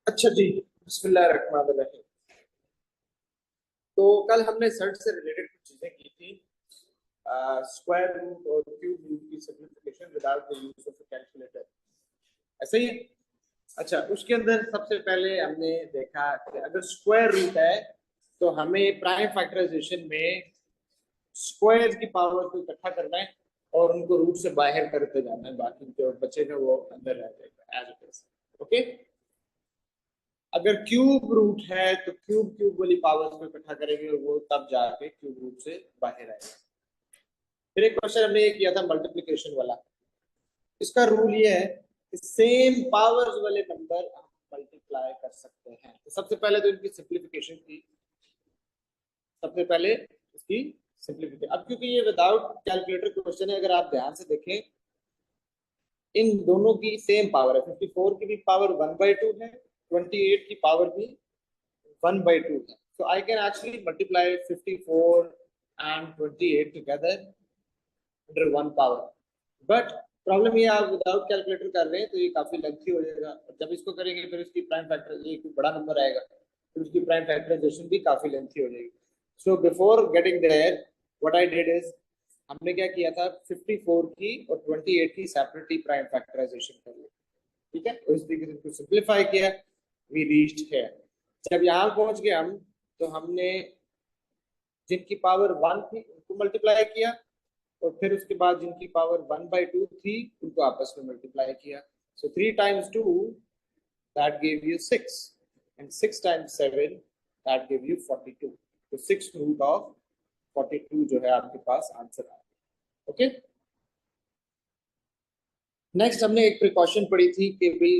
अच्छा जी, बिस्मिल्लाहिर्रहमानिर्रहीम। तो कल हमने सर्च से रिलेटेड कुछ चीजें की थी। स्क्वायर रूट और क्यूब रूट की simplification without the use of calculator, ऐसे ही। अच्छा, उसके अंदर सबसे पहले हमने देखा कि अगर स्क्वायर रूट है तो हमें प्राइम फैक्टराइजेशन में स्क्वायर की पावर को इकट्ठा करना है और उनको रूट से बाहर करते जाना है, बाकी जो बचेगा वो अंदर रह जाएगा एज इट इज। ओके। अगर क्यूब रूट है तो क्यूब क्यूब वाली पावर्स को इकट्ठा करेंगे और वो तब जाके क्यूब रूट से बाहर आएगा। फिर एक क्वेश्चन हमने ये किया था मल्टीप्लिकेशन वाला। इसका रूल ये है कि सेम पावर्स वाले नंबर हम मल्टीप्लाई कर सकते हैं। तो सबसे पहले तो इनकी सिंप्लीफिकेशन की, सबसे पहले इसकी सिंप्लीफिकेशन। अब क्योंकि ये विदाउट कैलकुलेटर क्वेश्चन है, अगर आप ध्यान से देखें इन दोनों की सेम पावर है। 54 की भी पावर 1/2 है, 28 की पावर भी 1/2 है। So I can actually multiply 54 and 28 together under one power. But problem ये, आप विदाउट कैलकुलेटर कर रहे हैं तो ये काफी लेंथी हो जाएगा, और जब इसको करेंगे फिर इसकी प्राइम फैक्टर, ये कोई बड़ा नंबर आएगा फिर उसकी प्राइम फैक्टराइजेशन भी काफी लेंथी हो जाएगी। So before getting there what I did is, हमने क्या किया था, 54 की और 28 की सेपरेटली प्राइम फैक्टराइजेशन कर ली। ठीक है, तो इस तरीके से इसको सिंप्लीफाई किया, वी रीच्ड हियर। जब यहाँ पहुंच गए हम, तो हमने जिनकी पावर 1 थी उनको मल्टीप्लाई किया, और फिर उसके बाद जिनकी पावर 1/2 थी उनको आपस में मल्टीप्लाई किया। सो 3 times 2 that gave you 6, and 6 times 7 that gave you 42. तो 6 रूट ऑफ 42 जो है आपके पास आंसर आया। ओके। नेक्स्ट हमने एक प्रिकॉशन पढ़ी थी कि भाई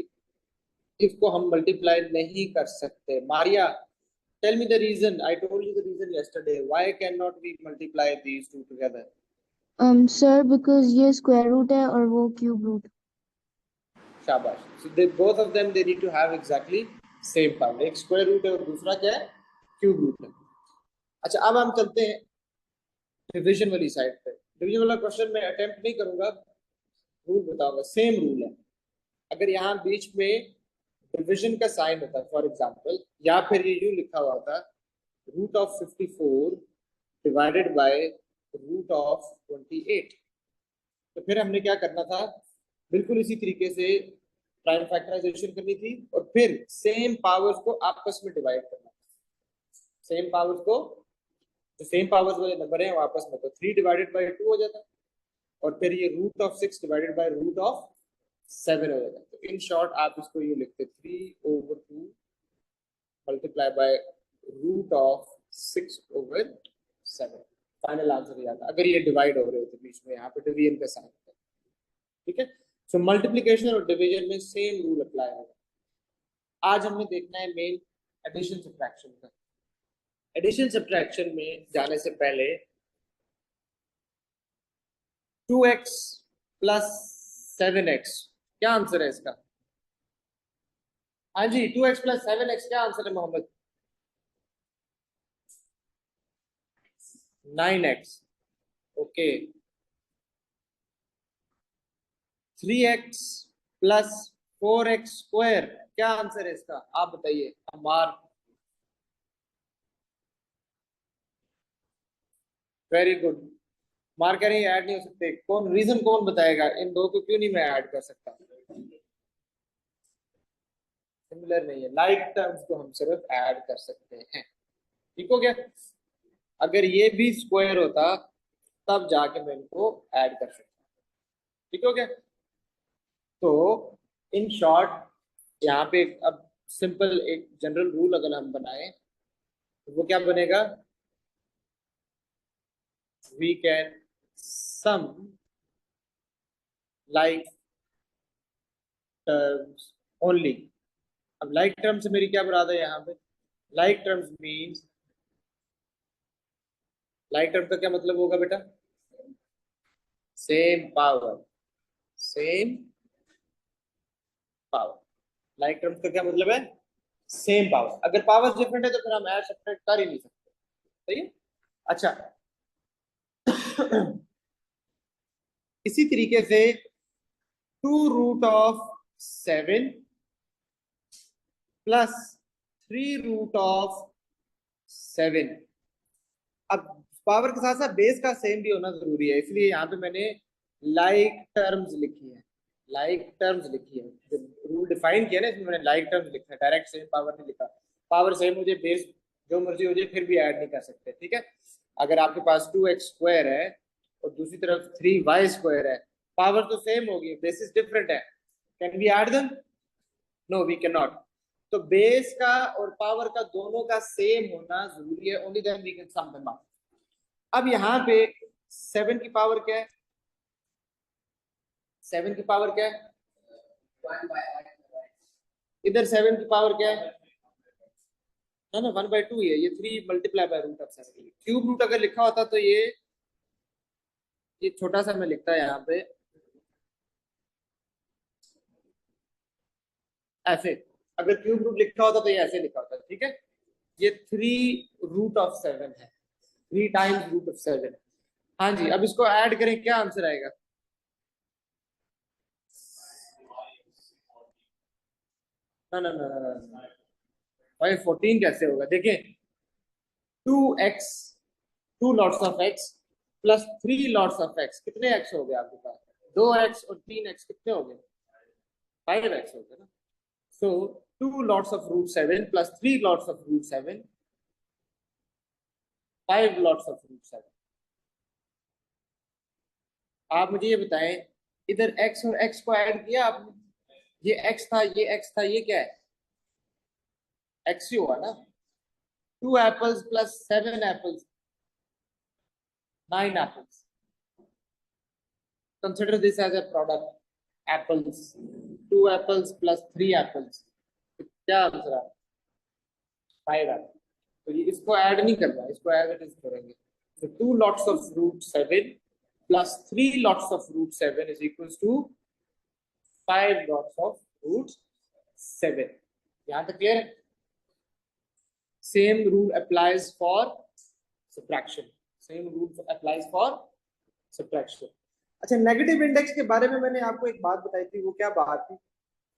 इसको हम मल्टीप्लाई नहीं कर सकते। Maria, tell me the reason. I told you the reason yesterday. Why cannot we multiply these two together? Sir because ये स्क्वायर रूट है और वो क्यूब रूट। शाबाश। So they both of them they need to have exactly same power. एक square root है और दूसरा क्या है, क्यूब रूट है। अच्छा, अब हम चलते हैं डिवीजन वाली साइड पे। डिवीजन वाला क्वेश्चन मैं अटेम्प्ट नहीं करूंगा, रूल बताऊंगा। सेम रूल है। अगर यहाँ बीच में डिवीजन का साइन होता है फॉर एग्जांपल, या फिर ये यूं लिखा हुआ था root of 54 divided by root of 28, तो फिर हमने क्या करना था, बिल्कुल इसी तरीके से प्राइम फैक्टराइजेशन करनी थी और फिर सेम पावर्स को आपस में डिवाइड करना। सेम पावर्स को, जो सेम पावर्स वाले नंबर हैं वो आपस में, तो 3 डिवाइडेड बाय 2 हो जाता है, और फिर ये root of 6 divided by root of 7 हो जाता है। तो इन शॉर्ट आप इसको ये लिखते 3/2 multiply by root of 6/7। Final answer ये आता अगर ये डिवाइड हो रहे होते बीच में, यहाँ पे डिवीजन का साइन होता है। ठीक है। सो मल्टीप्लिकेशन और डिवीजन में सेम रूल अप्लाई होगा। आज हमने देखना है मेन एडिशन सब्ट्रैक्शन का। एडिशन सब्ट्रैक्शन में जाने से पहले 2x प्लस 7x, क्या आंसर है इसका? हाँ जी, 2x प्लस 7x क्या आंसर है Mohammed? 9x। Okay. 3x plus 4x square क्या आंसर है इसका, आप बताइए अमार। Very good. मार करें, ऐड नहीं हो सकते। कौन रीजन कौन बताएगा, इन दो को क्यों नहीं मैं ऐड कर सकता? सिमिलर नहीं है, लाइक टर्म्स को हम सिर्फ ऐड कर सकते हैं। ठीक हो गया। अगर ये भी स्क्वायर होता तब जाके मैं इनको ऐड कर सकता। ठीक हो गया। तो इन शॉर्ट यहाँ पे अब सिंपल एक जनरल रूल अगर हम बनाए तो वो क्या बनेगा, we can sum like terms only. अब लाइक टर्म से मेरी क्या मुराद है यहाँ पे? Like terms means, like term का क्या मतलब होगा बेटा? Same power, same power. Like terms का क्या मतलब है? Same power. अगर पावर डिफरेंट है तो फिर हम ऐड सब्ट्रैक्ट कर ही नहीं सकते। सही है। अच्छा इसी तरीके से 2 रूट ऑफ 7 प्लस 3√7। अब पावर के साथ साथ बेस का सेम भी होना जरूरी है, इसलिए यहाँ पे मैंने लाइक टर्म्स लिखी है। लाइक टर्म्स लिखी है, रूल डिफाइन किया ना इसमें मैंने लाइक टर्म्स लिखा है, डायरेक्ट सेम पावर नहीं लिखा। पावर सेम मुझे बेस जो मर्जी हो जाए फिर भी ऐड नहीं कर सकते, ठीक है। अगर आपके पास 2x² है और दूसरी तरफ 3y² है, पावर तो सेम होगी, बेसिस डिफरेंट है, can we add them? No we can not. तो बेस का और पावर का दोनों का सेम होना जरूरी है, only then we can sum them up. अब यहाँ पे 7 की पावर क्या है? 7 की पावर क्या है? इधर 7 की पावर क्या है? ना 1/2 ही है, ये 3 multiply by root of 7। Cube root अगर लिखा होता तो ये छोटा सा मैं लिखता है यहाँ पे ऐसे, अगर क्यूब रूट लिखा होता तो ये ऐसे लिखा होता, ठीक है। ये 3√7 है, 3 टाइम्स √7। हाँ जी, अब इसको ऐड करें, क्या आंसर आएगा? ना ना ना ना ना, भाई 14 कैसे होगा? देखें, 2x, 2 lots of x plus 3 lots of x, कितने x हो गए आपके पास? 2x और 3x कितने हो गए? 5x हो गए ना। सो 2 lots of √7 plus 3 lots of √7, 5 lots of √7। आप मुझे ये बताएं, इधर x और x को ऐड किया आपने, ये x था, ये x था, ये क्या है? x ही हुआ ना। 2 apples plus 7 apples, 9 apples। Consider this as a product, apples, 2 apples plus 3 apples, क्या आंसर है? 5 apples। तो ये इसको ऐड नहीं करना, इसको ऐड करेंगे। तो 2 lots of √7 plus 3 lots of √7 is equals to 5 lots of √7। यहाँ तक क्लियर है? Same rule applies for subtraction, same rule applies for subtraction। अच्छा, नेगेटिव इंडेक्स के बारे में मैंने आपको एक बात बताई थी, वो क्या बात थी,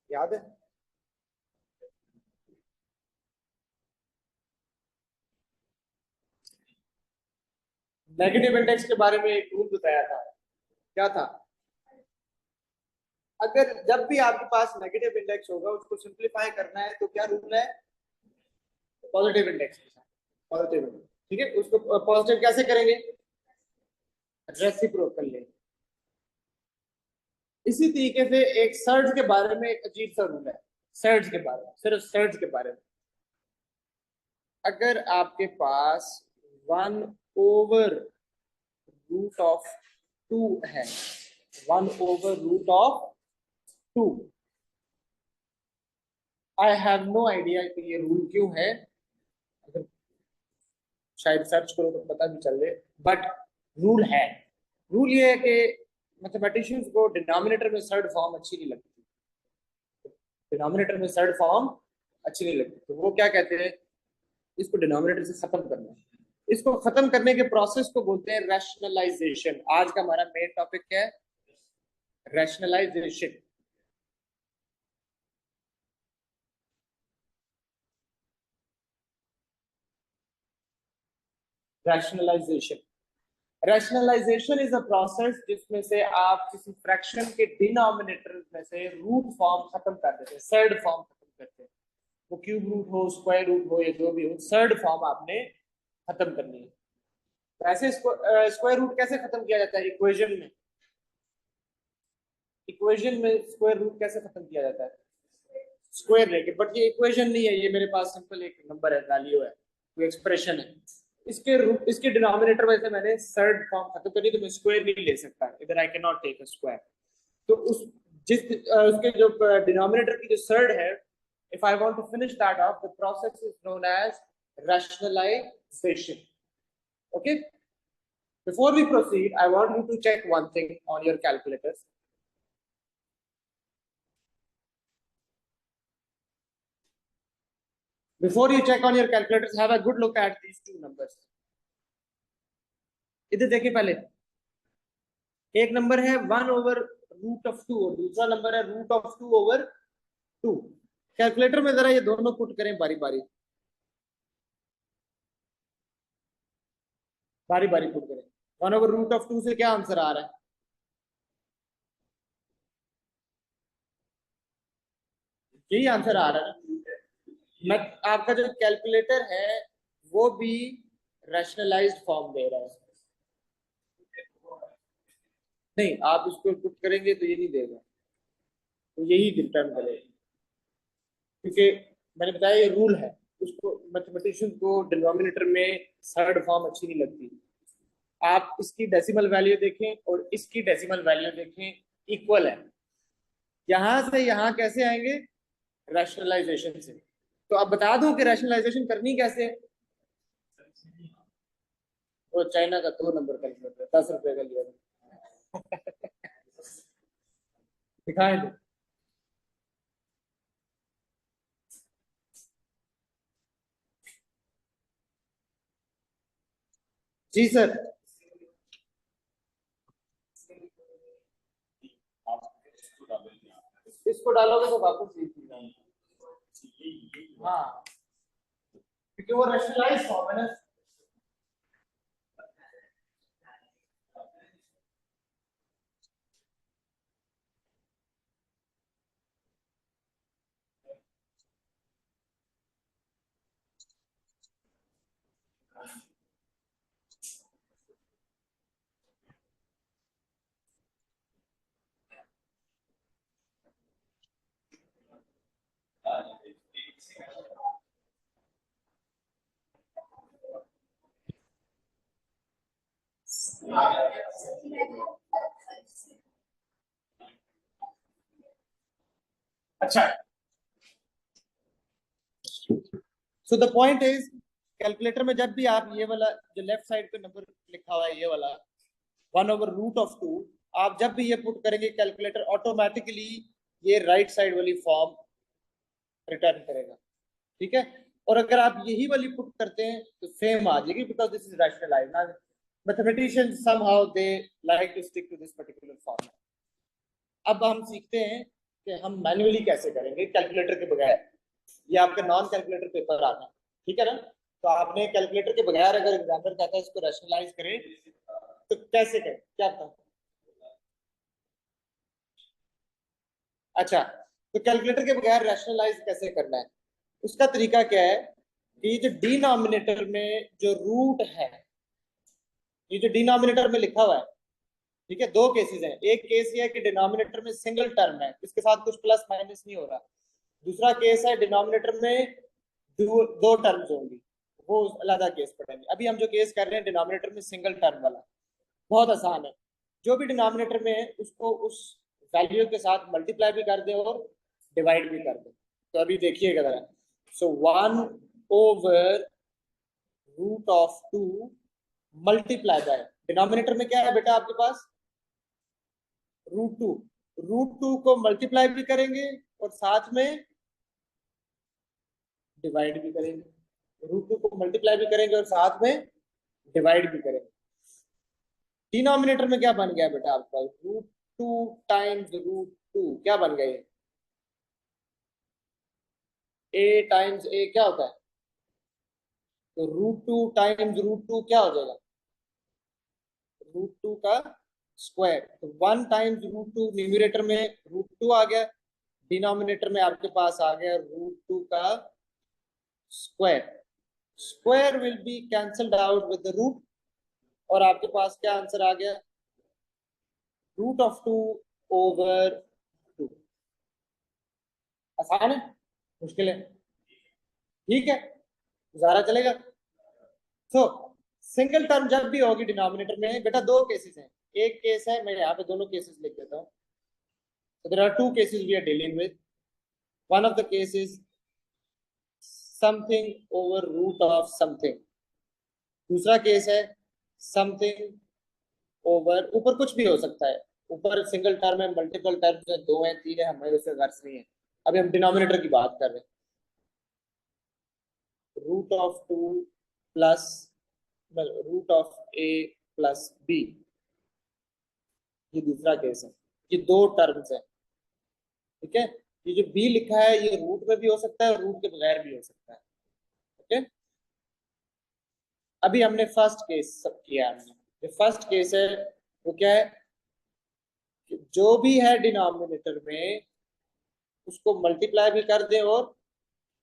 याद है? नेगेटिव इंडेक्स के बारे में एक रूल बताया था, क्या था? अगर जब भी आपके पास नेगेटिव इंडेक्स होगा उसको सिंप्लीफाई करना है तो क्या रूल है? पॉजिटिव इंडेक्स के साथ, पॉजिटिव इंडेक्स, ठीक है। उसको पॉजिटिव कैसे करेंगे? रेसिप्रोकल लेंगे। इसी तरीके से एक सर्ज के बारे में एक अजीब सा रूल है, सर्ज के बारे में, सिर्फ सर्ज के बारे में। अगर आपके पास 1/√2 है, 1/√2, आई हैव नो आइडिया कि ये रूल क्यों है, अगर शायद सर्च करो तो पता भी चल जाए, बट रूल है। रूल ये है कि मैथमेटिशियंस को डिनोमिनेटर में सर्ड फॉर्म अच्छी नहीं लगती, डिनोमिनेटर में सर्ड फॉर्म अच्छी नहीं लगती, तो वो क्या कहते हैं, इसको डिनोमिनेटर से खत्म करना है। इसको खत्म करने के प्रोसेस को बोलते हैं रैशनलाइजेशन। आज का हमारा मेन टॉपिक क्या है? Rationalization. Rationalization, rationalization is a process जिसमें से आप किसी फ्रैक्शन के डिनोमिनेटर में से रूट फॉर्म खत्म कर देते हैं, सर्ड फॉर्म खत्म करते हैं। वो क्यूब रूट हो, स्क्वायर रूट हो, या जो भी हो, सर्ड फॉर्म आपने खत्म करनी है। वैसे इसको स्क्वायर रूट कैसे खत्म किया जाता है? इक्वेशन में, इक्वेशन में स्क्वायर रूट कैसे खत्म किया जाता है? स्क्वायर लेके, बट ये इक्वेशन नहीं है, ये मेरे पास सिंपल एक नंबर है, वैल्यू है, कोई एक्सप्रेशन है। इसके रूट, इसके डिनोमिनेटर में से मैंने सर्ड फॉर्म खत्म करी, तो मैं स्क्वायर नहीं ले सकता, इधर I can not take a square. तो उस उसके जो डिनोमिनेटर की जो सर्ड है, if I want to finish that off, the process is known as rationalization। Okay, before we proceed, I want you to check one thing on your calculators। Before you check on your calculators, have a good look at these two numbers। इधर देखिए, पहले एक number है 1/√2 और दूसरा number है √2/2। Calculator में जरा ये दोनों पुट करें बारी बारी, बारी बारी पुट करें। 1/√2 से क्या आंसर आ रहा है? यही आंसर आ रहा है ना। मैं आपका जो कैलकुलेटर है वो भी रैशनलाइज्ड फॉर्म दे रहा है। नहीं, आप इसको पुट करेंगे तो ये नहीं देगा, तो यही रिटर्न करेगा, क्योंकि मैंने बताया ये रूल है। उसको मैथमेटिशियन को डिनोमिनेटर में थर्ड फॉर्म अच्छी नहीं लगती। आप इसकी डेसिमल वैल्यू देखें और इसकी डेसिमल वैल्यू देखें, इक्वल है। यहां से यहां कैसे आएंगे? रैशनलाइजेशन से। तो अब बता दूं कि रैशनलाइजेशन करनी कैसे है। वो चाइना का 2 नंबर कैलकुलेटर 10 रुपए का लिया था। दिखाएं दो। जी सर। इसको डालोगे तो वापस हाँ, क्योंकि वो रैशनलाइज फॉर्म है ना। अच्छा, so the point is, calculator में जब भी आप ये वाला जो लेफ्ट साइड पे नंबर लिखा हुआ है ये वाला 1/√2, आप जब भी ये पुट करेंगे कैलकुलेटर ऑटोमेटिकली ये राइट साइड वाली फॉर्म रिटर्न करेगा। ठीक है। और अगर आप यही वाली पुट करते हैं तो सेम आ जाएगी, बिकॉज दिस इज रैशनलाइज्ड ना। Mathematicians somehow they like to stick to this particular form. अब हम सीखते हैं कि हम मैन्युअली कैसे करेंगे कैलकुलेटर के बगैर। ये आपके नॉन कैलकुलेटर पेपर आना, ठीक है ना। तो आपने कैलकुलेटर के बगैर अगर एग्जामिनर कहता है इसको रैशनलाइज करें तो कैसे करें, क्या बताऊं? अच्छा, तो कैलकुलेटर के बगैर रैशनलाइज कैसे करना है? उसका तरीका क्या है कि जो डिनोमिनेटर में जो रूट है, ये जो डिनोमिनेटर में लिखा हुआ है, ठीक है, दो केसेस हैं। एक केस ये है कि डिनोमिनेटर में सिंगल टर्म है, इसके साथ कुछ प्लस माइनस नहीं हो रहा। दूसरा केस है डिनोमिनेटर में दो टर्म्स होंगी, वो अलग केस पढ़ेंगे। अभी हम जो केस कर रहे हैं डिनोमिनेटर में सिंगल टर्म वाला, बहुत आसान है। जो भी डिनोमिनेटर में है उसको उस वैल्यू के साथ मल्टीप्लाई भी कर दे और डिवाइड भी कर दे। तो अभी देखिएगा जरा। सो 1/√2 मल्टीप्लाई बाय, डिनोमिनेटर में क्या है बेटा आपके पास? √2। √2 को मल्टीप्लाई भी करेंगे और साथ में डिवाइड भी करेंगे। √2 को मल्टीप्लाई भी करेंगे और साथ में डिवाइड भी करेंगे। डिनोमिनेटर में क्या बन गया बेटा आपके पास? √2 टाइम्स √2 क्या बन गया? ए टाइम्स ए क्या होता है? तो √2 टाइम्स √2 क्या हो जाएगा? √2 का स्क्वायर। तो 1 टाइम्स √2, न्यूमरेटर में √2 आ गया, डिनोमिनेटर में आपके पास आ गया √2 का square. Square will be cancelled out with the root, और आपके पास क्या आंसर आ गया? √2/2। आसान है, मुश्किल है? ठीक है, गुजारा चलेगा। तो सिंगल टर्म जब भी होगी डिनोमिनेटर में बेटा, दो केसेस हैं। एक केस है, मैं यहाँ पे दोनों केसेस लिख देता हूँ। So there are two cases we are dealing with. One of the cases something over root of something. दूसरा केस है समथिंग ओवर, ऊपर कुछ भी हो सकता है। ऊपर सिंगल टर्म है, मल्टीपल टर्म है, दो है, तीन है, हमारे उससे गर्ज नहीं है। अभी हम डिनोमिनेटर की बात कर रहे हैं। √2 प्लस √a प्लस b, ये दूसरा केस है। ये दो टर्म्स है, ठीक है। ये जो बी लिखा है ये रूट में भी हो सकता है, रूट के बगैर भी हो सकता है। ओके, अभी हमने फर्स्ट केस सब किया हमने। जो फर्स्ट केस है वो क्या है कि जो भी है डिनोमिनेटर में उसको मल्टीप्लाई भी कर दे और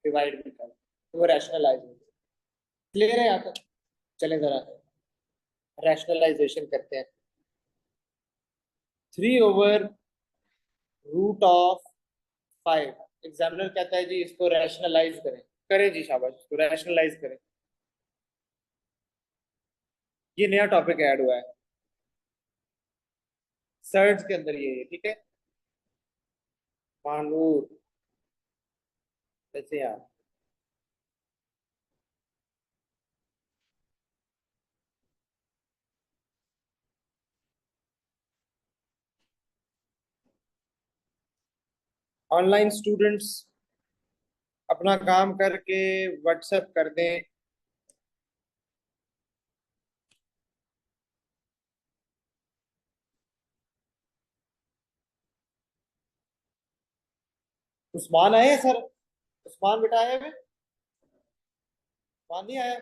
डिवाइड भी कर दे, तो वो रैशनलाइज हो जाए। क्लियर है यहाँ तक? चलें जरा रैशनलाइजेशन करते हैं। 3/√5। एग्जामिनर कहता है जी इसको रैशनलाइज करें। करें जी, शाबाश, इसको रैशनलाइज करें। ये नया टॉपिक ऐड हुआ है सर्च के अंदर, ये ठीक है। मान लो जैसे यार ऑनलाइन स्टूडेंट्स अपना काम करके व्हाट्सएप कर दें। उस्मान आए हैं सर? उस्मान बेटा आया है? उस्मान नहीं आया?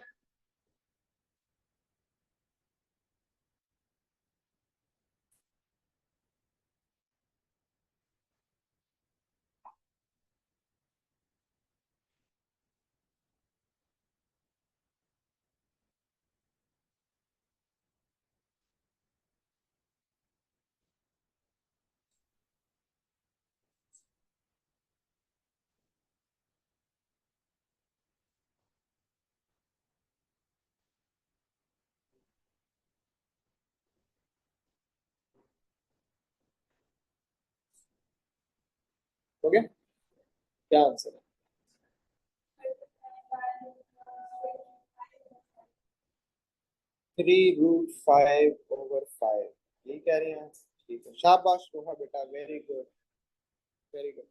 हो गया? क्या आंसर है? 3√5/5, यही कह रही हैं? ठीक है, शाबाश रोहा बेटा, वेरी गुड, वेरी गुड।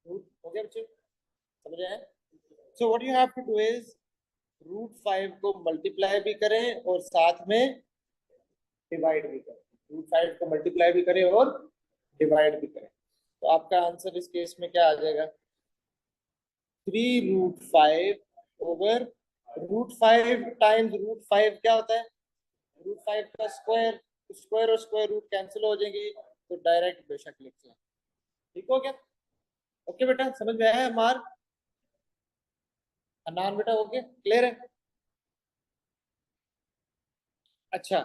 हो गया बच्चे, समझ आए? So what you have to do is √5 को मल्टीप्लाई भी करें और साथ में डिवाइड भी करें। √5 को मल्टीप्लाई भी करें और डिवाइड भी करें, तो आपका आंसर इस केस में क्या आ जाएगा? 3√5 √5 टाइम्स √5 क्या होता है? √5 का स्क्वायर। स्क्वायर और स्क्वायर रूट कैंसिल हो जाएंगे, तो डायरेक्ट बेशक लिख लें। ठीक हो गया? ओके बेटा, समझ में आया? मार अनान बेटा, ओके, क्लियर है? अच्छा,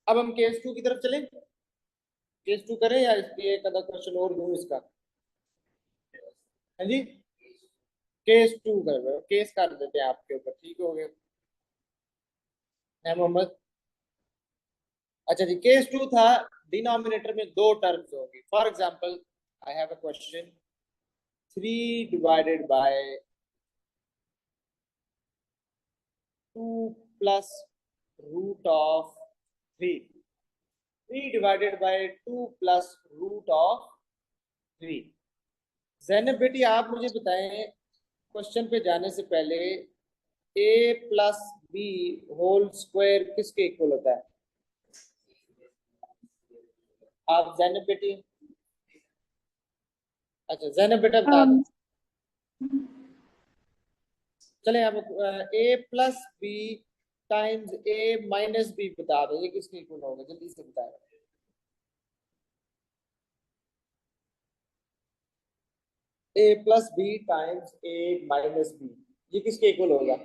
अब हम केस 2 की तरफ चलें। केस 2 करें या इसलिए एक आधा क्वेश्चन और दूं इसका? हाँ जी, केस 2 कर रहे हो, केस कर देते हैं आपके ऊपर, ठीक हो गया? है मोहम्मद? अच्छा जी, केस 2 था डिनोमिनेटर में दो टर्म्स होंगी। For example I have a question 3/2 plus √3। 3/2 plus √3। Zainab बेटी आप मुझे बताएं, क्वेश्चन पे जाने से पहले a plus b whole square किसके इक्वल होता है? आप जैनब बेटी, अच्छा जैनब बेटा बता दो। um चले अब a plus b times a minus b बता दो, ये किसके इक्वल होगा? जल्दी से बता दो। a plus b times a minus b, ये किसके इक्वल होगा?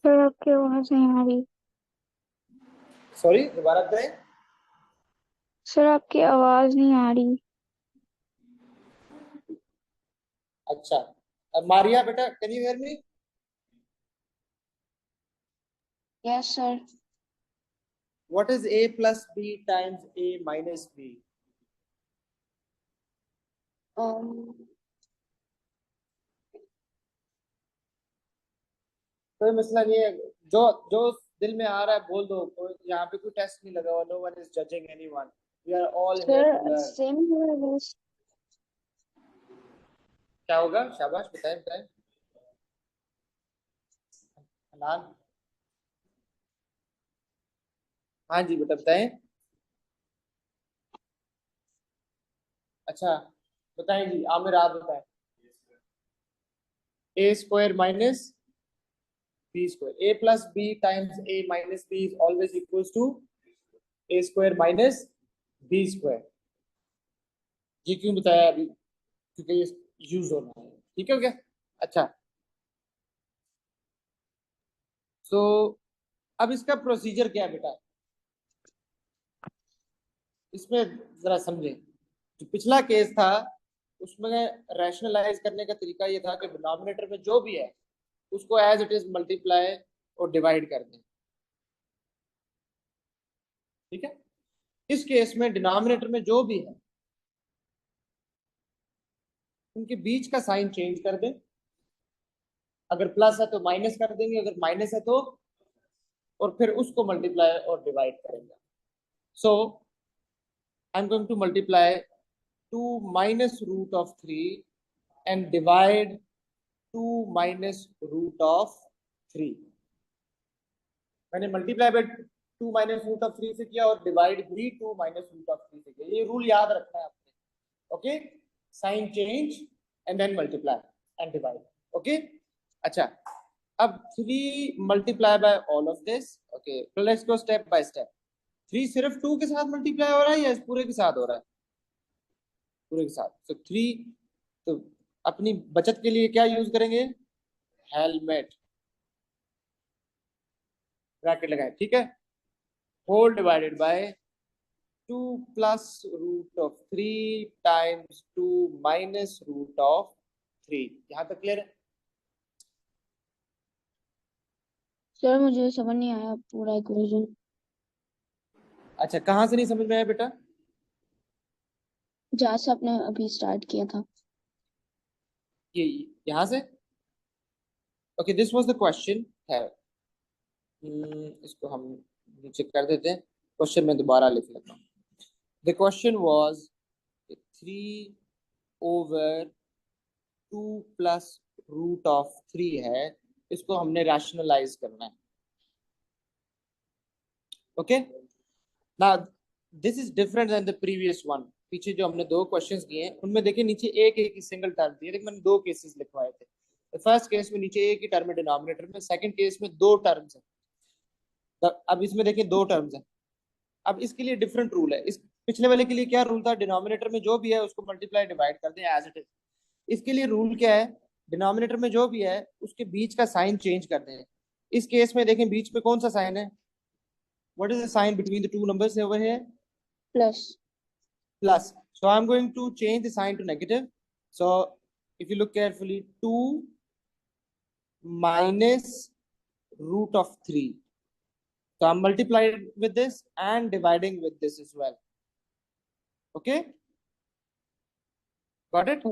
सर आपकी आवाज नहीं आ रही। सॉरी, दोबारा बताएं। सर आपकी आवाज नहीं आ रही। अच्छा, अब मारिया बेटा, can you hear me? Yes sir. What is a plus b times a minus b? um कोई मसला नहीं है, जो जो दिल में आ रहा है बोल दो, कोई यहाँ पे कोई टेस्ट नहीं लगा हुआ, no one is judging anyone, we are all here to sir learn. Same है बस। क्या होगा? शाबाश, बताएं बताएं। हनान, हाँ जी बेटा बताएं। अच्छा बताएं जी, आमिर आप बताएं। A square minus b square, a plus b times a minus b is always equals to a square minus b square. ये क्यों बताया अभी? क्योंकि ये यूज होना है, ठीक है क्या? अच्छा, तो अब इसका प्रोसीजर क्या है बेटा, इसमें जरा समझें। जो पिछला केस था उसमें रैशनलाइज करने का तरीका ये था कि डिनोमिनेटर में जो भी है उसको एज इट इज मल्टीप्लाई और डिवाइड कर दें, ठीक है। इस केस में डिनोमिनेटर में जो भी है उनके बीच का साइन चेंज कर दें। अगर प्लस है तो माइनस कर देंगे, अगर माइनस है तो, और फिर उसको मल्टीप्लाई और डिवाइड करेंगे। So I am going to multiply 2 minus root of 3 and divide 2 minus root of 3। मैंने multiply by 2 minus root of 3 से किया और डिवाइड भी 2 माइनस रूट ऑफ 3 से किया। ये रूल याद रखना है आपने, okay. Sign change and then multiply and divide, okay. अच्छा, अब 3 multiply by all of this, okay. Let's go step by step. 3 सिर्फ 2 के साथ मल्टीप्लाई हो रहा है या इस पूरे के साथ हो रहा है? पूरे के साथ। तो 3, तो अपनी बचत के लिए क्या यूज करेंगे? हेलमेट, ब्रैकेट लगाए, ठीक है। Whole divided by 2 plus root of 3 times 2 minus root of 3। यहां तक क्लियर है? सर मुझे समझ नहीं आया पूरा इक्वेशन। अच्छा, कहां से नहीं समझ में आया बेटा? जहाँ से आपने अभी स्टार्ट किया था। ये यहां से, okay. This was the question है। इसको हम नीचे कर देते हैं, क्वेश्चन में दोबारा लिख लेता हूँ। The question was 3 over 2 plus root of 3 है, इसको हमने रैशनलाइज करना है, ओके। ना this is different than the previous one. पीछे जो हमने दो क्वेश्चंस किए हैं उनमें देखिए नीचे एक एक ही सिंगल टर्म दिए, देखिए मैंने दो केसेस लिखवाए थे। फर्स्ट केस में नीचे एक ही टर्म है डिनोमिनेटर में, सेकंड केस में दो टर्म्स है। अब इसमें देखिए दो टर्म्स है। अब इसके लिए डिफरेंट रूल है। इस पिछले वाले के लिए क्या रूल था? डिनोमिनेटर में जो भी है उसको मल्टीप्लाई डिवाइड कर दें एज इट इज। इसके लिए रूल क्या है? डिनोमिनेटर में जो भी है उसके बीच का साइन चेंज कर दें। इस केस में देखें बीच में कौन सा साइन है? What is the sign between the two numbers over here? Plus. Plus. So I'm going to change the sign to negative. So if you look carefully, 2 minus root of 3. So I'm multiplying with this and dividing with this as well. Okay, got it?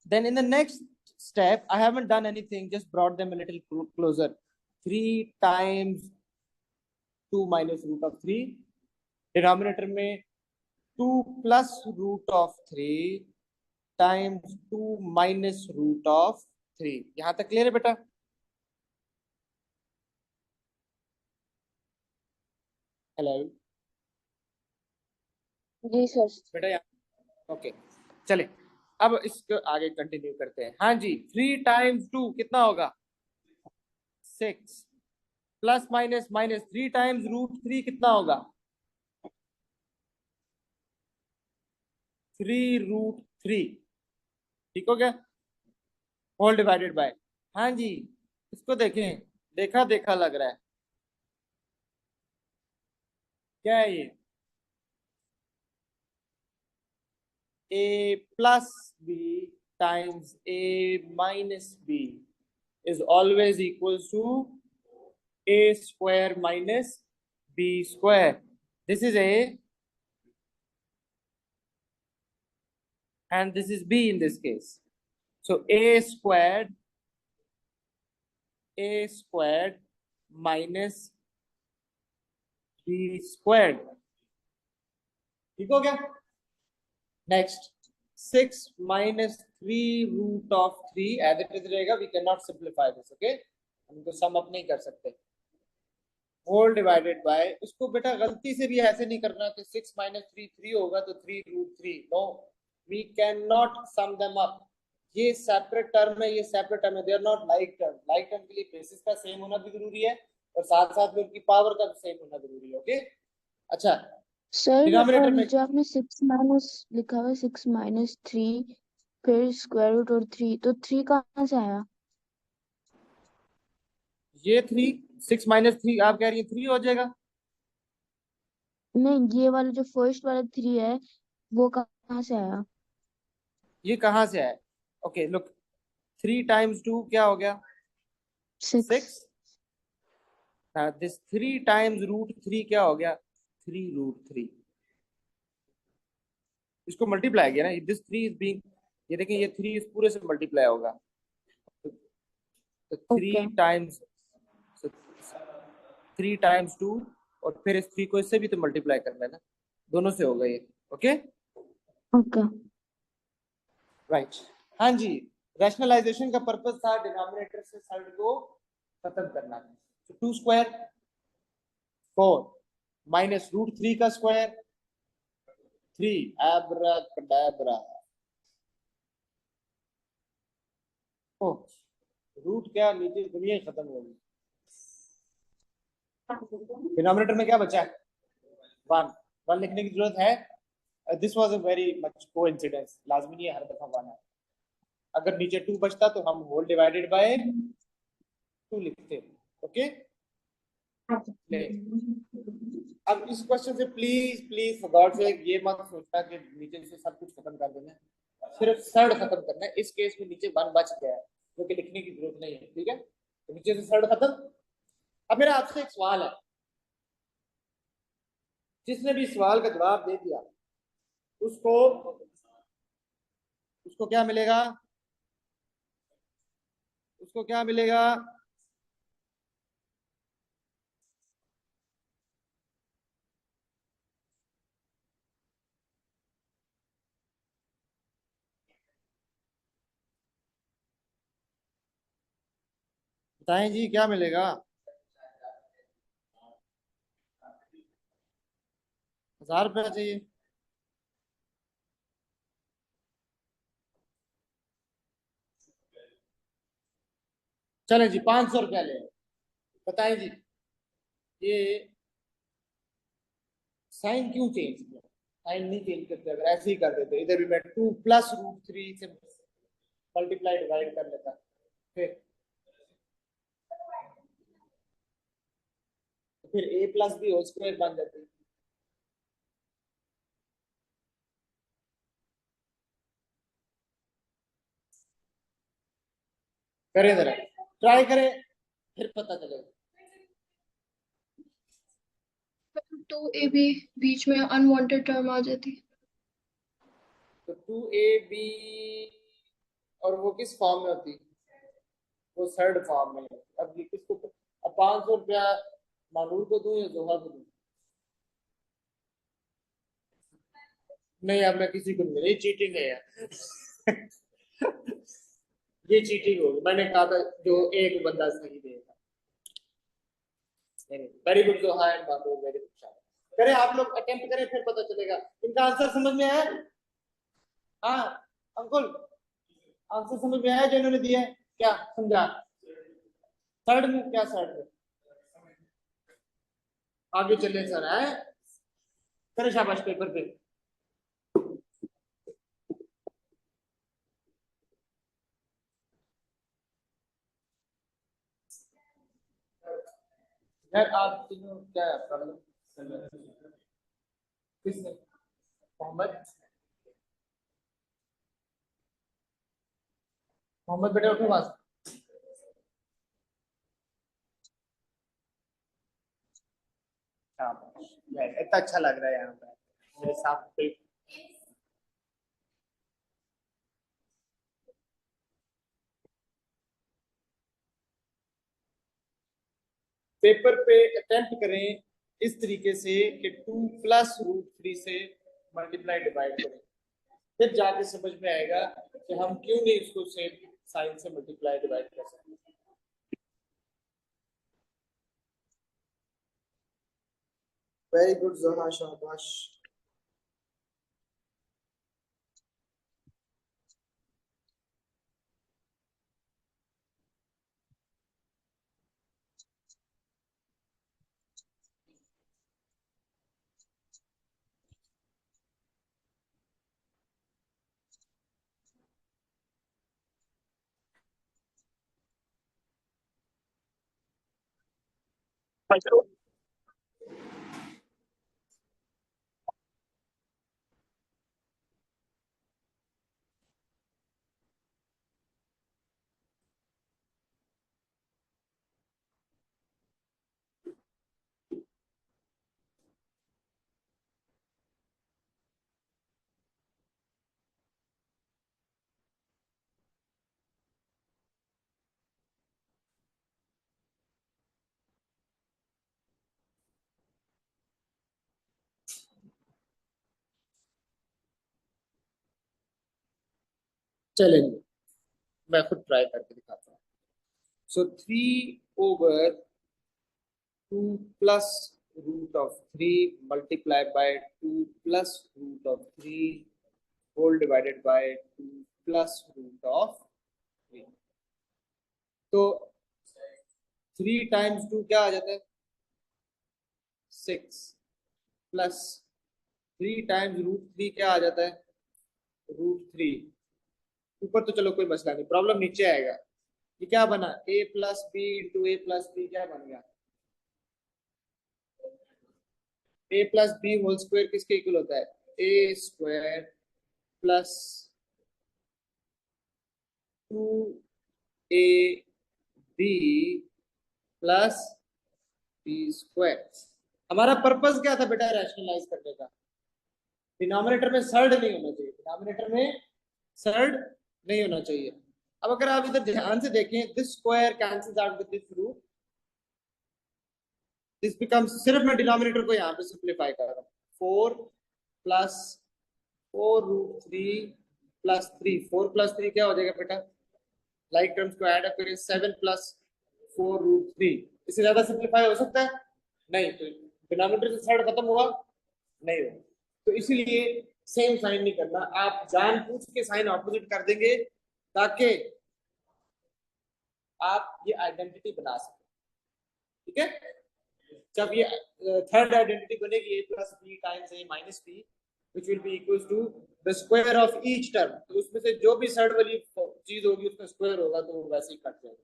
Then in the next step, I haven't done anything, just brought them a little closer. 3 times 2 minus root of 3. Denominator में 2 plus root of 3 times 2 minus root of 3। यहां तक clear है बेटा? Hello जी sir. बेटा, यहाँ okay. चले अब इसको आगे कंटिन्यू करते हैं। हाँ जी, 3 टाइम्स 2 कितना होगा? 6। Plus minus minus 3 times root 3 कितना होगा? 3 रूट 3, ठीक हो गया। होल डिवाइडेड बाय, हाँ जी, इसको देखें, देखा देखा लग रहा है। क्या है ये? a plus b times a minus b is always equals to a square minus b square. This is a and this is b in this case. So a squared minus b squared, ठीक हो गया। Next 6 minus 3 root of 3 as it is रहेगा, we can not simplify this, okay. हम तो sum up नहीं कर सकते। Whole divided bye, इसको बेटा गलती से भी ऐसे नहीं करना कि 6 माइनस 3 3 होगा तो 3√3, no, we can not sum them up. ये सेपरेट टर्म है, ये सेपरेट टर्म है, they are not like term. Like term के लिए बेसिस का सेम होना भी जरूरी है और साथ साथ में उनकी पावर का भी सेम होना जरूरी है। ओके, अच्छा, सर डिनोमिनेटर में नीचे आपने 6 माइनस लिखा हुआ है, 6 - 3, फिर स्क्वायर रूट और 3, तो 3 कहाँ से आया? ये 3, 6 माइनस 3 आप कह रही है 3 हो जाएगा। नहीं, ये वाला जो फर्स्ट वाला 3 है वो कहाँ से आया? ये कहाँ से आया? ओके लुक, 3 टाइम्स 2 क्या हो गया? 6। 6। दिस 3 टाइम्स √3 क्या हो गया? 3√3। इसको मल्टीप्लाई किया ना, दिस 3 इज बीइंग, ये देखें ये 3 इस पूरे से मल्टीप्लाई होगा, तो ओके 3 टाइम्स 2 और फिर इस 3 को इससे भी तो मल्टीप्लाई करना है ना, दोनों से होगा ये। Okay okay. राइट, हाँ जी, रैशनलाइजेशन का पर्पस था डिनोमिनेटर से साइड को खत्म करना। तो 2² 4 माइनस √3 का स्क्वायर 3, एब्राकडाब्रा। ओ, रूट क्या, नीचे दुनिया ही खत्म हो गई। डिनोमिनेटर में क्या बचा है? 1। 1 लिखने की जरूरत है? This was a very much coincidence, लाजमी नहीं है हर दफा 1 है। अगर नीचे 2 बचता तो हम होल डिवाइडेड बाय 2 लिखते। ओके, ले, अब इस क्वेश्चन से please please for God sake ये मत सोचना कि नीचे से सब कुछ खत्म कर देना है, सिर्फ सड़ खत्म करना है। इस केस में नीचे 1 बच गया है जो कि लिखने की जरूरत नहीं है, ठीक है, तो नीचे से सड़ खत्म। अब मेरा आपसे एक सवाल है, जिसने भी सवाल का जवाब दे दिया उसको उसको क्या मिलेगा? उसको क्या मिलेगा? बताएं जी, क्या मिलेगा? 1000 रुपया चाहिए? चले जी, 500 रुपया ले। बताएं जी, ये साइन क्यों चेंज किया? साइन नहीं चेंज करते, अगर ऐसे ही कर देते, इधर भी मैं 2 प्लस √3 से मल्टीप्लाई डिवाइड कर लेता, फिर फिर a plus b whole square बन जाती। करें जरा, ट्राई करें, फिर पता चलेगा। तो ए भी बीच में अनवांटेड टर्म आ जाती। तो 2ab, और वो किस फॉर्म में होती? वो थर्ड फॉर्म में। अब ये किसको, अब 500 रुपया मानूर को दूं या जोहा को दूं? नहीं, अब मैं किसी को नहीं, चीटिंग है यार। ये चीटिंग होगी, मैंने कहा था जो एक बंदा सही देगा। वेरी गुड जोहा एंड मानूर, वेरी गुड। करें आप लोग, अटेम्प्ट करें, फिर पता चलेगा। इनका आंसर समझ में आया? हाँ अंकुल, आंसर समझ में आया जो इन्होंने दिया है? क्या समझा? थर्ड में क्या, थर्ड में आगे चले सर है, करे शाबाश पेपर पे। यार आप तीनों क्या है प्रॉब्लम? किसने? मोहम्मद, मोहम्मद बेटा उठो पास। शाबाश यार, इतना अच्छा लग रहा है यहाँ पे मेरे साथ पे। पेपर पे अटेम्प्ट करें इस तरीके से कि 2 प्लस √3 से मल्टीप्लाई डिवाइड करें, फिर जाके समझ में आएगा कि हम क्यों नहीं इसको सेम साइन से मल्टीप्लाई डिवाइड कर सकते। वेरी गुड जोहा, शाबाश। चलेंगे, मैं खुद ट्राई करके दिखाता हूँ। सो 3/2 plus root of 3 multiplied by 2 plus root of 3 whole divided by 2 plus root of 3। तो 3 times 2 क्या आ जाता है? 6 प्लस 3 times √3 क्या आ जाता है? √3। ऊपर तो चलो कोई मसला नहीं, प्रॉब्लम नीचे आएगा। ये क्या बना? a plus b into a plus b क्या बन गया? a plus b whole square किसके इक्वल होता है? A square plus 2ab plus b square. हमारा पर्पस क्या था बेटा रैशनलाइज करने का? डिनोमिनेटर में सर्ड नहीं होना चाहिए, डिनोमिनेटर में सर्ड नहीं होना चाहिए। अब अगर आप इधर ध्यान से देखें, this square cancels out with this root, this becomes, सिर्फ मैं डिनोमिनेटर को यहाँ पे सिंप्लीफाई कर रहा हूँ। 4 प्लस 4√3 प्लस 3, 4 प्लस 3 क्या हो जाएगा बेटा? लाइक टर्म्स को ऐड अप करें, 7 प्लस 4√3। इससे ज्यादा सिंप्लीफाई हो सकता है? नहीं। तो डिनोमिनेटर से साइड खत्म हुआ? नहीं हुआ। तो इसीलिए सेम साइन नहीं करना, आप जानबूझ के साइन ऑपोजिट कर देंगे ताकि आप ये आइडेंटिटी बना सकें। ठीक है? जब ये थर्ड आइडेंटिटी बनेगी, a plus b times a minus b which will be equal to the square of each term, तो उसमें से जो भी सर्ड वाली चीज होगी उसका स्क्वायर होगा, तो वो वैसे ही कट जाएगा।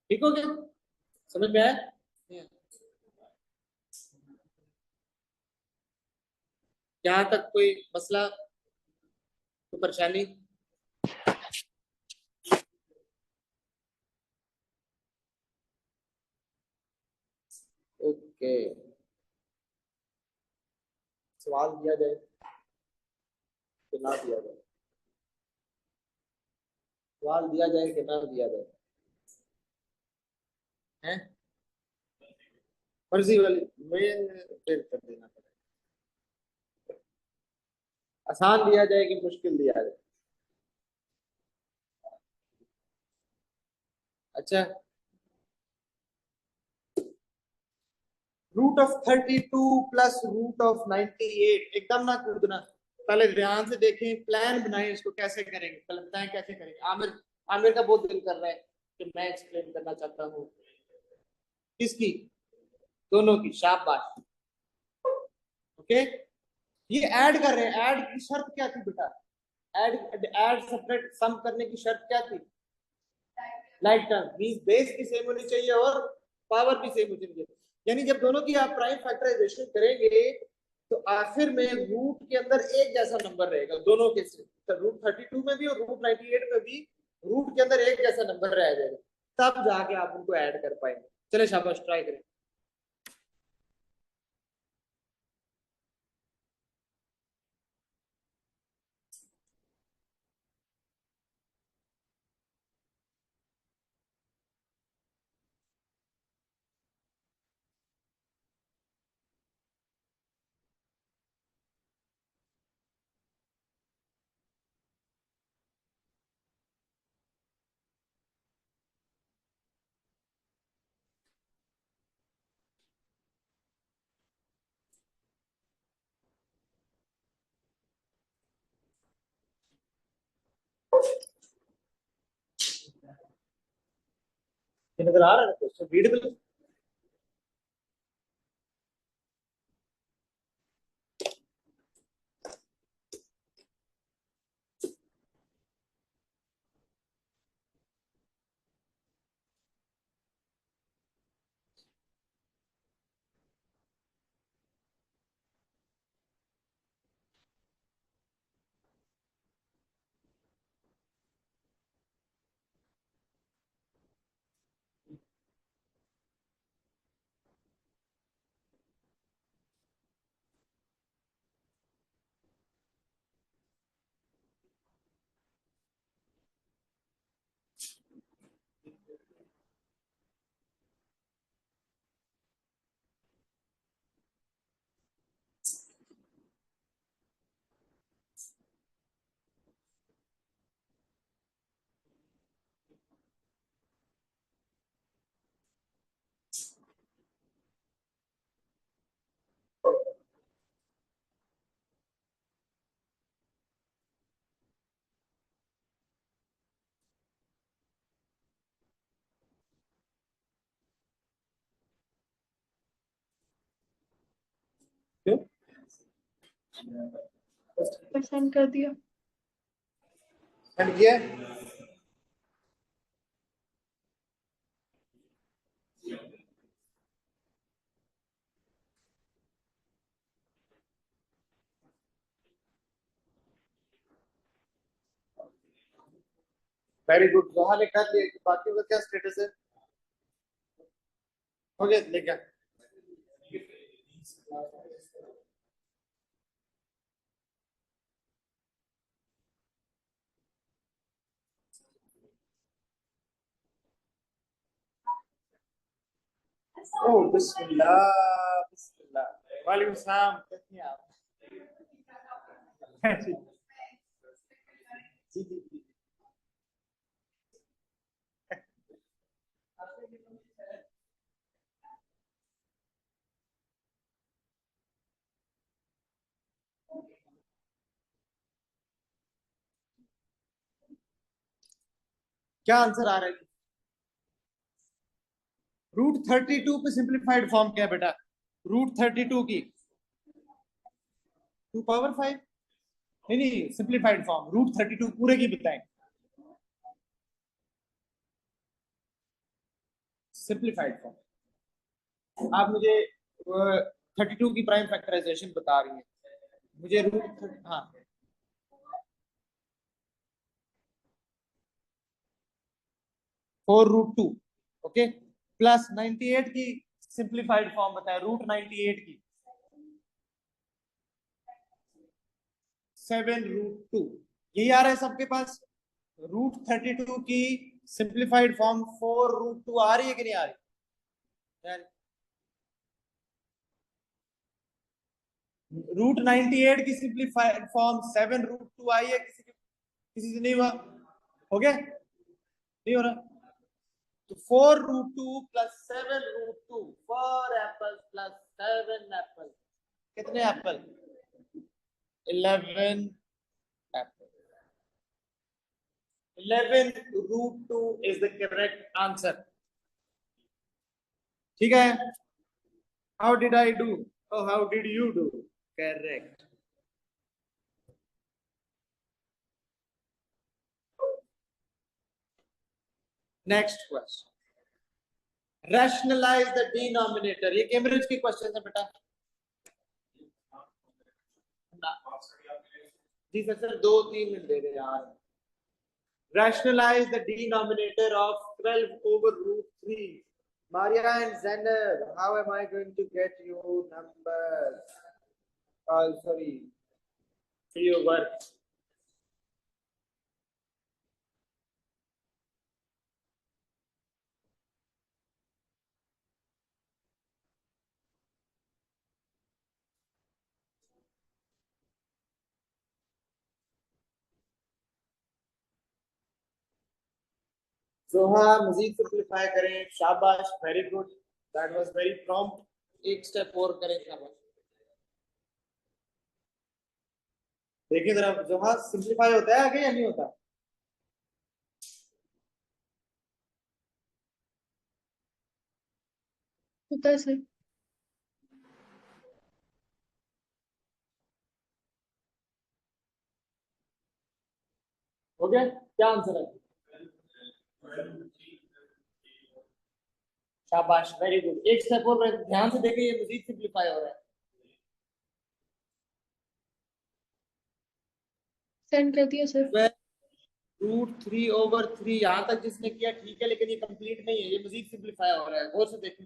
ठीक हो गया? समझ में आया? यहाँ तक कोई मसला, कोई परेशानी? ओके, सवाल दिया जाए कि ना दिया जाए? सवाल दिया जाए कि ना दिया जाए? हैं? फर्जी वाली में फिर कर देना पड़ेगा। आसान दिया जाए कि मुश्किल दिया जाए? अच्छा, √32 प्लस √98, एकदम ना कूदना, पहले ध्यान से देखें, प्लान बनाएं, इसको कैसे करेंगे पहले बताएं कैसे करेंगे। आमिर, आमिर का बहुत दिल कर रहा है कि मैं एक्सप्लेन करना चाहता हूँ। किसकी? दोनों की, शाबाश। ओके, ये ऐड कर रहे हैं, ऐड की शर्त क्या थी बेटा? ऐड सब्ट्रैक्ट सम करने की शर्त क्या थी? लाइक टर्म मींस बेस भी सेम होनी चाहिए और पावर भी सेम होनी चाहिए। यानी जब दोनों की आप प्राइम फैक्टराइजेशन करेंगे तो आखिर में रूट के अंदर एक जैसा नंबर रहेगा दोनों के, √32 में भी और √98 में भी रूट के अंदर एक जैसा नंबर रह जाएगा, तब जाके आप उनको ऐड कर पाएंगे। चले शाबाश, ट्राई करें। ये नजर आ रहा है क्वेश्चन रीडेबल? क्यों? सेंड कर दिया। सेंड किया? वेरी गुड, जोहा ने कर लिया। बाकी का क्या स्टेटस है? हो गया लेके ओ बिस्मिल्लाह बिस्मिल्लाह। वालेकुम सलाम, कैसी हैं आप? जी जी जी। क्या आंसर आ रहा है? √32 पे सिंपलीफाइड फॉर्म क्या है बेटा? √32 की 2 पावर 5? नहीं नहीं, सिंपलीफाइड फॉर्म √32 पूरे की बताएं। सिंपलीफाइड फॉर्म आप मुझे 32 की प्राइम फैक्टराइजेशन बता रही हैं मुझे हाँ 4√2 ओके प्लस 98 की सिंपलीफाइड फॉर्म बताए √98 की 7√2। यही आ रहा है सबके पास? √32 की सिंपलीफाइड फॉर्म 4√2 आ रही है कि नहीं आ रही? √98 की सिंपलीफाइड फॉर्म 7√2 आई है? किसी से नहीं हुआ? हो गया? नहीं हो रहा? तो 4√2 प्लस 7√2, 4 एप्पल प्लस 7 एप्पल, कितने apple? 11 apple. 11√2 is the correct answer. ठीक है? How did I do? How did you do? Correct. Next question, rationalize the denominator. ये कैम्ब्रिज के क्वेश्चन है बेटा। जी सर 2-3 मिनट दे रहे यार। Rationalize the denominator of 12 over √3. Maria and Zainab, how am I going to get your numbers? Sorry, for your work. जोहा मजीद simplify करें। शाबाश, very good, that was very prompt. एक step और करें। शाबाश। देखिए जरा जोहा, सिंपलीफाई होता है आगे या नहीं होता? 10 है। हो गया? क्या आंसर है? शाबाश, वेरी गुड। एक स्टेप और ध्यान से देखें, ये मजीद सिंप्लीफाई हो रहा है। सेंड कर दिया सर। √3/3 यहाँ तक जिसने किया ठीक है, लेकिन ये कंप्लीट नहीं है, ये मजीद सिंप्लीफाई हो रहा है। गौर से देखें,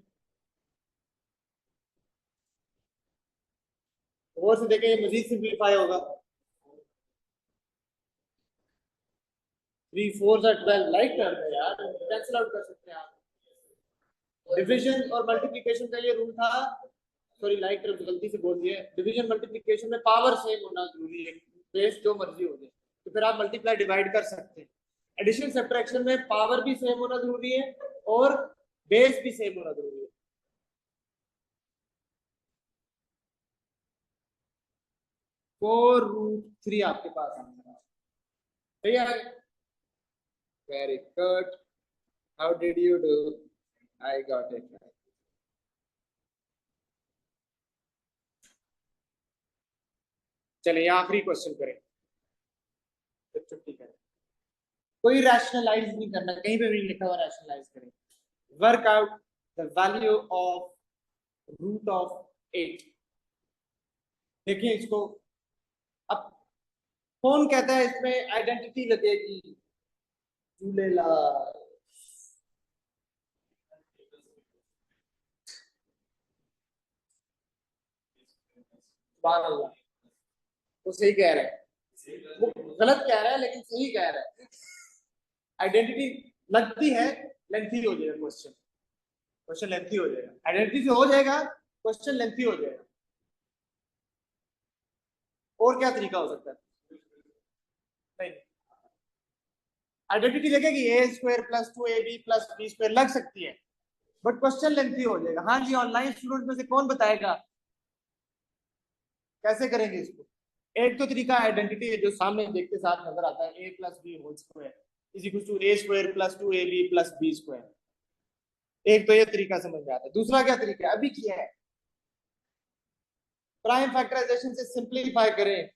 गौर से देखें, ये मजीद सिंप्लीफाई होगा। 3 4 12 लाइक कर दे यार, कैंसिल आउट कर सकते हैं आप। डिवीजन और मल्टीप्लिकेशन का ये रूल था, सॉरी लाइक कर गलती से बोल दिया। डिवीजन मल्टीप्लिकेशन में पावर सेम होना जरूरी है, बेस जो मर्जी हो जाए, तो फिर आप मल्टीप्लाई डिवाइड कर सकते हैं। एडिशन सब्ट्रैक्शन में पावर भी सेम होना जरूरी है और बेस भी सेम होना जरूरी है। √3 आपके पास आंसर है, सही है? Very good, how did you do? I got it. चलिए आखिरी क्वेश्चन करें, फिर छुट्टी करें। कोई रैशनलाइज नहीं करना, कहीं पे भी लिखा हुआ रैशनलाइज करें। Work out the value of √8। देखिए इसको, अब कौन कहता है इसमें आइडेंटिटी लगेगी? झूलेलाल, सुभान अल्लाह। तो सही कह रहा है, वो गलत कह रहा है लेकिन सही कह रहा है। आइडेंटिटी लगती है, लेंथी हो जाएगा क्वेश्चन, क्वेश्चन लेंथी हो जाएगा। आइडेंटिटी से हो जाएगा, क्वेश्चन लेंथी हो जाएगा। और क्या तरीका हो सकता है? नहीं, आइडेंटिटी लगेगी a² + 2ab + b² लग सकती है, बट क्वेश्चन लेंथी हो जाएगा। हाँ जी, ऑनलाइन स्टूडेंट में से कौन बताएगा कैसे करेंगे इसको? एक तो तरीका आइडेंटिटी है जो सामने देखते साथ नजर आता है, a + b² = a² + 2ab + b²। एक तो ये तरीका समझ में आता है। दूसरा क्या तरीका है, अभी किया है, प्राइम फैक्टराइजेशन से सिंपलीफाई करें,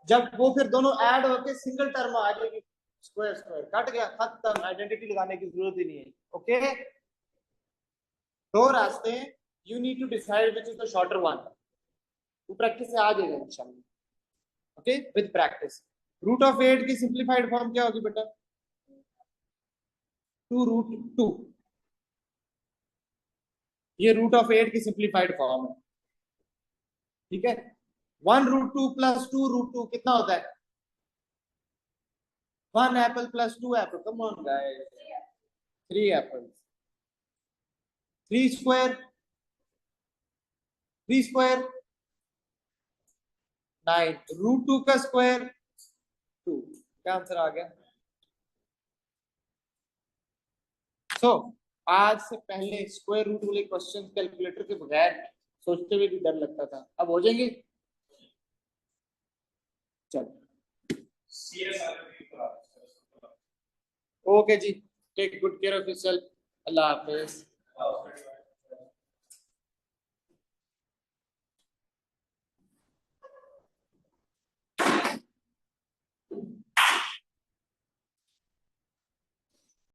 जब वो फिर दोनों ऐड होके सिंगल टर्म आ जाएगी, स्क्वायर स्क्वायर कट गया, खत्म, आइडेंटिटी लगाने की जरूरत ही नहीं है। ओके, दो रास्ते, you need to decide which is the shorter one. वो प्रैक्टिस से आ जाएगा इंशाल्लाह। Okay, with practice. √8 की सिंपलीफाइड फॉर्म क्या होगी बेटा? 2√2। ये √8 की सिंपलीफाइड फॉर्म है, ठीक है। 1√2 + 2√2 कितना होता है? 1 apple + 2 apple, come on guys, 3 apples। 3² 9, √2 का स्क्वायर 2। क्या आंसर आ गया? सो आज से पहले स्क्वायर रूट वाले क्वेश्चन कैलकुलेटर के बगैर सोचते हुए भी डर लगता था, अब हो जाएंगे। चलो ओके जी, take good care of yourself, अल्लाह हाफिज।